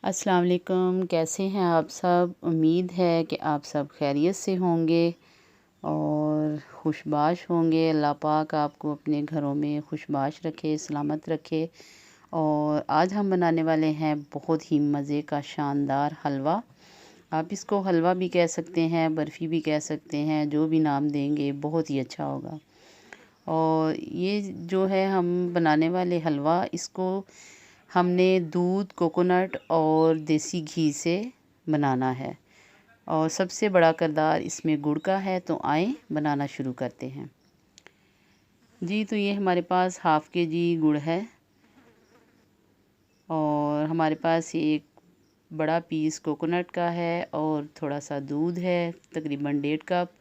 अस्सलाम वालेकुम। कैसे हैं आप सब? उम्मीद है कि आप सब खैरियत से होंगे और खुशबाश होंगे। अल्लाह पाक आपको अपने घरों में खुशबाश रखे, सलामत रखे। और आज हम बनाने वाले हैं बहुत ही मज़े का शानदार हलवा। आप इसको हलवा भी कह सकते हैं, बर्फ़ी भी कह सकते हैं, जो भी नाम देंगे बहुत ही अच्छा होगा। और ये जो है हम बनाने वाले हलवा, इसको हमने दूध, कोकोनट और देसी घी से बनाना है और सबसे बड़ा किरदार इसमें गुड़ का है। तो आएँ बनाना शुरू करते हैं। जी, तो ये हमारे पास हाफ़ केजी गुड़ है और हमारे पास ये एक बड़ा पीस कोकोनट का है और थोड़ा सा दूध है, तकरीबन 1.5 कप।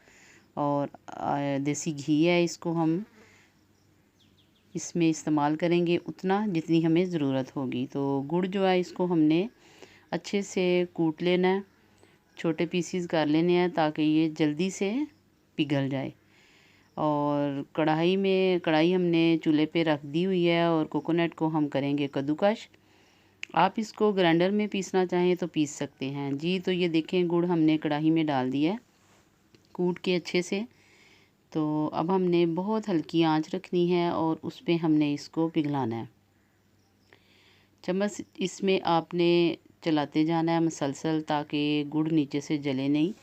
और देसी घी है। इसको हम इसमें इस्तेमाल करेंगे उतना जितनी हमें ज़रूरत होगी। तो गुड़ जो है इसको हमने अच्छे से कूट लेना है, छोटे पीसीज कर लेने हैं ताकि ये जल्दी से पिघल जाए। और कढ़ाई हमने चूल्हे पे रख दी हुई है और कोकोनट को हम करेंगे कद्दूकस। आप इसको ग्राइंडर में पीसना चाहें तो पीस सकते हैं। जी, तो ये देखें गुड़ हमने कढ़ाई में डाल दिया है कूट के अच्छे से। तो अब हमने बहुत हल्की आंच रखनी है और उस पे हमने इसको पिघलाना है। चम्मच इसमें आपने चलाते जाना है मसलसल, ताकि गुड़ नीचे से जले नहीं।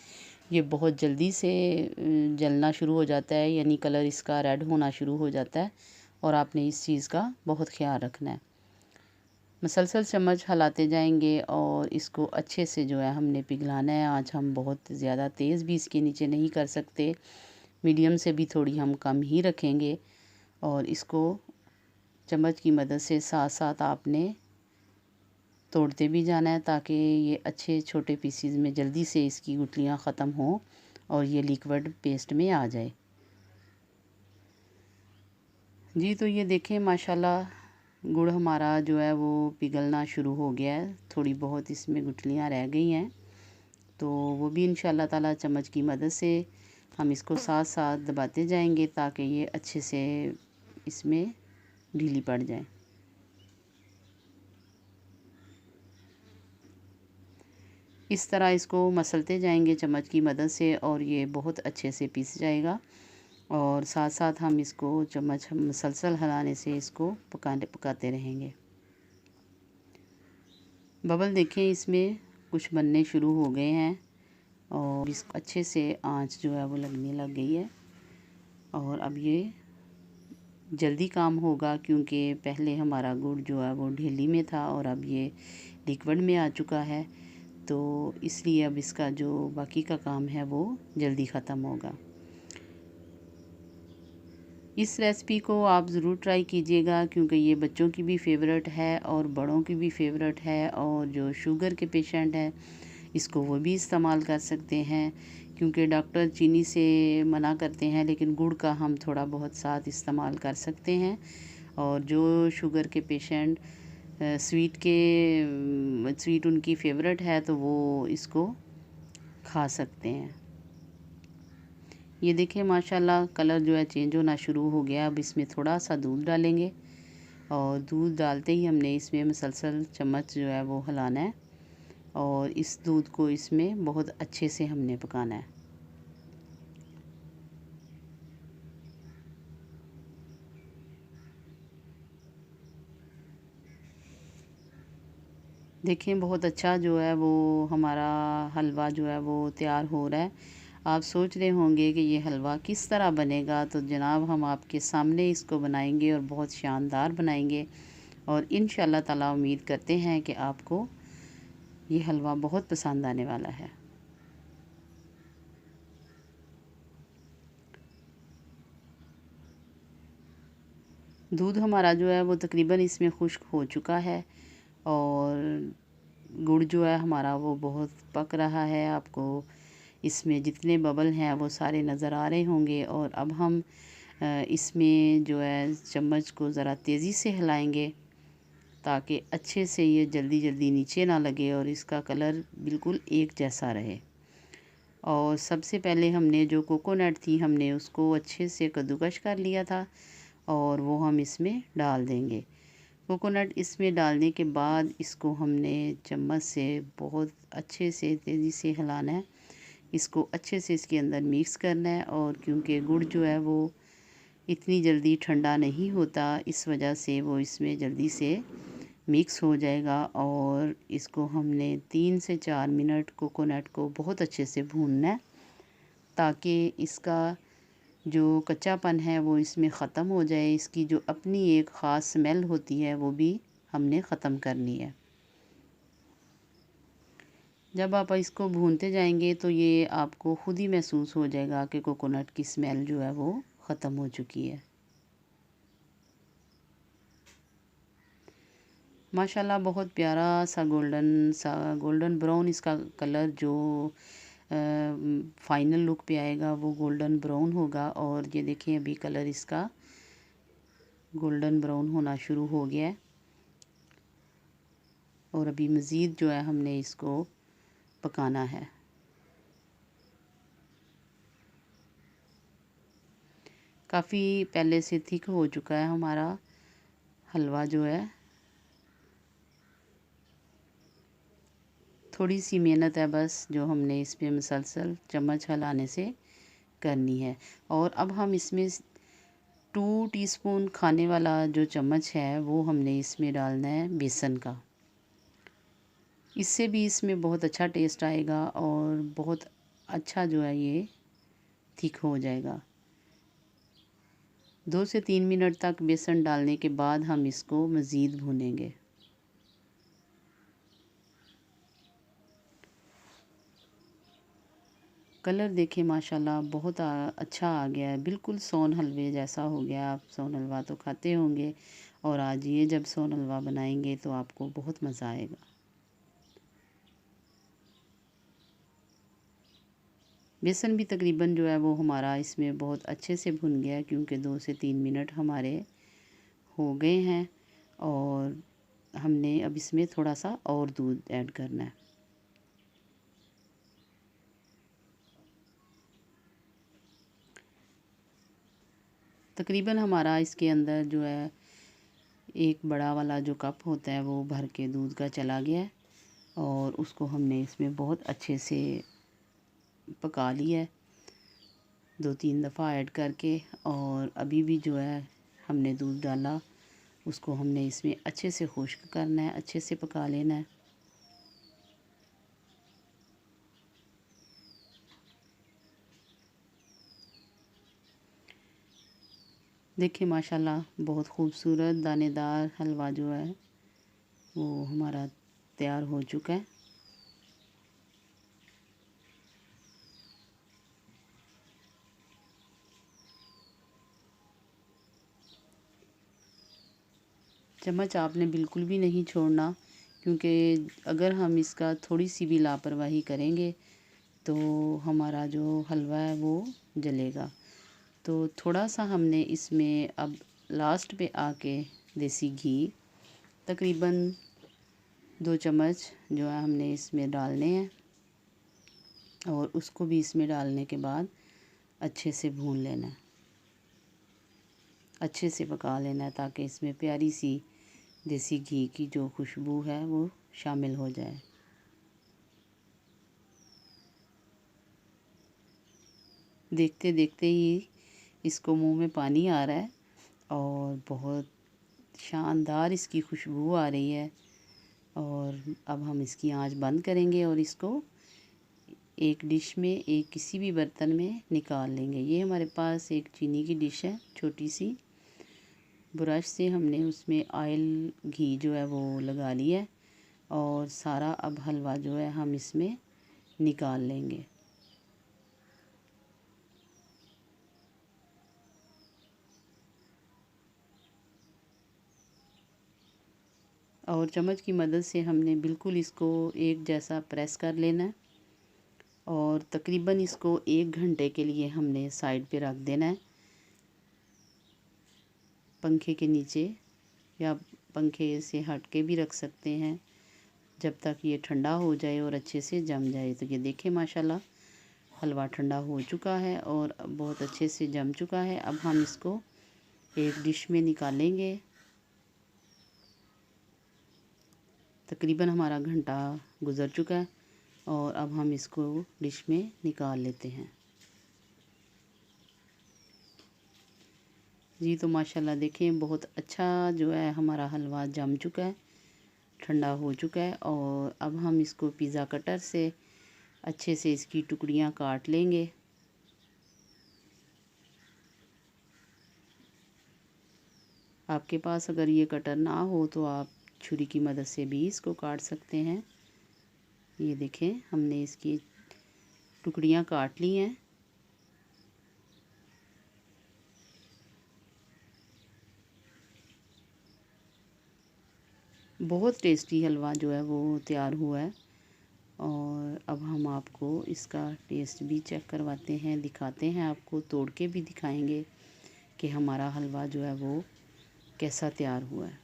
ये बहुत जल्दी से जलना शुरू हो जाता है, यानी कलर इसका रेड होना शुरू हो जाता है और आपने इस चीज़ का बहुत ख्याल रखना है। मसलसल चम्मच हिलाते जाएंगे और इसको अच्छे से जो है हमने पिघलाना है। आज हम बहुत ज़्यादा तेज़ भी इसके नीचे नहीं कर सकते, मीडियम से भी थोड़ी हम कम ही रखेंगे। और इसको चम्मच की मदद से साथ साथ आपने तोड़ते भी जाना है ताकि ये अच्छे छोटे पीसीज में जल्दी से इसकी गुठलियाँ ख़त्म हों और ये लिक्विड पेस्ट में आ जाए। जी, तो ये देखें माशाल्लाह गुड़ हमारा जो है वो पिघलना शुरू हो गया है। थोड़ी बहुत इसमें गुठलियाँ रह गई हैं, तो वो भी इंशाल्लाह ताला चम्मच की मदद से हम इसको साथ साथ दबाते जाएंगे ताकि ये अच्छे से इसमें ढीली पड़ जाए। इस तरह इसको मसलते जाएंगे चम्मच की मदद से और ये बहुत अच्छे से पीस जाएगा। और साथ साथ हम इसको चम्मच मसलसल हिलाने से इसको पकाते रहेंगे। बबल देखें इसमें कुछ बनने शुरू हो गए हैं और इसको अच्छे से आंच जो है वो लगने लग गई है। और अब ये जल्दी काम होगा क्योंकि पहले हमारा गुड़ जो है वो ढीली में था और अब ये लिक्विड में आ चुका है। तो इसलिए अब इसका जो बाकी का काम है वो जल्दी ख़त्म होगा। इस रेसिपी को आप ज़रूर ट्राई कीजिएगा क्योंकि ये बच्चों की भी फेवरेट है और बड़ों की भी फेवरेट है। और जो शुगर के पेशेंट हैं इसको वो भी इस्तेमाल कर सकते हैं, क्योंकि डॉक्टर चीनी से मना करते हैं लेकिन गुड़ का हम थोड़ा बहुत साथ इस्तेमाल कर सकते हैं। और जो शुगर के पेशेंट स्वीट उनकी फेवरेट है तो वो इसको खा सकते हैं। ये देखिए माशाल्लाह कलर जो है चेंज होना शुरू हो गया। अब इसमें थोड़ा सा दूध डालेंगे और दूध डालते ही हमने इसमें मसलसल चम्मच जो है वो हिलाना है और इस दूध को इसमें बहुत अच्छे से हमने पकाना है। देखें बहुत अच्छा जो है वो हमारा हलवा जो है वो तैयार हो रहा है। आप सोच रहे होंगे कि ये हलवा किस तरह बनेगा, तो जनाब हम आपके सामने इसको बनाएंगे और बहुत शानदार बनाएंगे। और इंशाल्लाह ताला उम्मीद करते हैं कि आपको ये हलवा बहुत पसंद आने वाला है। दूध हमारा जो है वो तकरीबन इसमें खुश्क हो चुका है और गुड़ जो है हमारा वो बहुत पक रहा है। आपको इसमें जितने बबल हैं वो सारे नज़र आ रहे होंगे। और अब हम इसमें जो है चम्मच को ज़रा तेज़ी से हिलाएंगे ताकि अच्छे से ये जल्दी जल्दी नीचे ना लगे और इसका कलर बिल्कुल एक जैसा रहे। और सबसे पहले हमने जो कोकोनट थी हमने उसको अच्छे से कद्दूकस कर लिया था और वो हम इसमें डाल देंगे। कोकोनट इसमें डालने के बाद इसको हमने चम्मच से बहुत अच्छे से तेज़ी से हिलाना है। इसको अच्छे से इसके अंदर मिक्स करना है, और क्योंकि गुड़ जो है वो इतनी जल्दी ठंडा नहीं होता, इस वजह से वो इसमें जल्दी से मिक्स हो जाएगा। और इसको हमने 3 से 4 मिनट कोकोनट को बहुत अच्छे से भूनना है, ताकि इसका जो कच्चापन है वो इसमें ख़त्म हो जाए। इसकी जो अपनी एक ख़ास स्मेल होती है वो भी हमने ख़त्म करनी है। जब आप इसको भूनते जाएंगे तो ये आपको ख़ुद ही महसूस हो जाएगा कि कोकोनट की स्मेल जो है वो ख़त्म हो चुकी है। माशाल्लाह बहुत प्यारा सा गोल्डन ब्राउन इसका कलर जो फाइनल लुक पे आएगा वो गोल्डन ब्राउन होगा। और ये देखें अभी कलर इसका गोल्डन ब्राउन होना शुरू हो गया है, और अभी मज़ीद जो है हमने इसको पकाना है। काफ़ी पहले से थिक हो चुका है हमारा हलवा जो है। थोड़ी सी मेहनत है बस जो हमने इस पे मुसलसल चम्मच हिलाने से करनी है। और अब हम इसमें 2 टीस्पून खाने वाला जो चम्मच है वो हमने इसमें डालना है बेसन का। इससे भी इसमें बहुत अच्छा टेस्ट आएगा और बहुत अच्छा जो है ये थिक हो जाएगा। 2 से 3 मिनट तक बेसन डालने के बाद हम इसको मज़ीद भूनेंगे। कलर देखें माशाल्लाह बहुत अच्छा आ गया है, बिल्कुल सोन हलवे जैसा हो गया। आप सोन हलवा तो खाते होंगे, और आज ये जब सोन हलवा बनाएंगे तो आपको बहुत मज़ा आएगा। बेसन भी तकरीबन जो है वो हमारा इसमें बहुत अच्छे से भुन गया है, क्योंकि 2 से 3 मिनट हमारे हो गए हैं। और हमने अब इसमें थोड़ा सा और दूध ऐड करना है। तकरीबन हमारा इसके अंदर जो है एक बड़ा वाला जो कप होता है वो भर के दूध का चला गया है, और उसको हमने इसमें बहुत अच्छे से पका लिया है 2-3 दफ़ा ऐड करके। और अभी भी जो है हमने दूध डाला, उसको हमने इसमें अच्छे से खुश्क करना है, अच्छे से पका लेना है। देखिए माशाल्लाह बहुत ख़ूबसूरत दानेदार हलवा जो है वो हमारा तैयार हो चुका है। चम्मच आपने बिल्कुल भी नहीं छोड़ना, क्योंकि अगर हम इसका थोड़ी सी भी लापरवाही करेंगे तो हमारा जो हलवा है वो जलेगा। तो थोड़ा सा हमने इसमें अब लास्ट पे आके देसी घी तकरीबन 2 चम्मच जो है हमने इसमें डालने हैं, और उसको भी इसमें डालने के बाद अच्छे से भून लेना है, अच्छे से पका लेना है, ताकि इसमें प्यारी सी देसी घी की जो खुशबू है वो शामिल हो जाए। देखते देखते ही इसको मुंह में पानी आ रहा है, और बहुत शानदार इसकी खुशबू आ रही है। और अब हम इसकी आंच बंद करेंगे और इसको एक डिश में, एक किसी भी बर्तन में निकाल लेंगे। ये हमारे पास एक चीनी की डिश है छोटी सी, ब्रश से हमने उसमें ऑयल घी जो है वो लगा लिया है, और सारा अब हलवा जो है हम इसमें निकाल लेंगे। और चम्मच की मदद से हमने बिल्कुल इसको एक जैसा प्रेस कर लेना है, और तकरीबन इसको 1 घंटे के लिए हमने साइड पे रख देना है, पंखे के नीचे, या पंखे से हट के भी रख सकते हैं, जब तक ये ठंडा हो जाए और अच्छे से जम जाए। तो ये देखें माशाल्लाह हलवा ठंडा हो चुका है और बहुत अच्छे से जम चुका है। अब हम इसको एक डिश में निकालेंगे। तकरीबन हमारा घंटा गुज़र चुका है और अब हम इसको डिश में निकाल लेते हैं। जी तो माशाल्लाह देखें बहुत अच्छा जो है हमारा हलवा जम चुका है, ठंडा हो चुका है। और अब हम इसको पिज़्ज़ा कटर से अच्छे से इसकी टुकड़ियाँ काट लेंगे। आपके पास अगर ये कटर ना हो तो आप छुरी की मदद से भी इसको काट सकते हैं। ये देखें हमने इसकी टुकड़ियाँ काट ली हैं। बहुत टेस्टी हलवा जो है वो तैयार हुआ है। और अब हम आपको इसका टेस्ट भी चेक करवाते हैं, दिखाते हैं, आपको तोड़ के भी दिखाएंगे कि हमारा हलवा जो है वो कैसा तैयार हुआ है।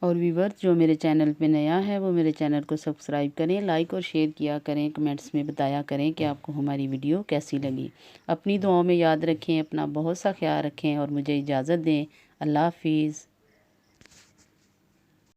और व्यूअर्स जो मेरे चैनल पे नया है वो मेरे चैनल को सब्सक्राइब करें, लाइक और शेयर किया करें, कमेंट्स में बताया करें कि आपको हमारी वीडियो कैसी लगी। अपनी दुआओं में याद रखें, अपना बहुत सा ख्याल रखें और मुझे इजाज़त दें। अल्लाह हाफिज़।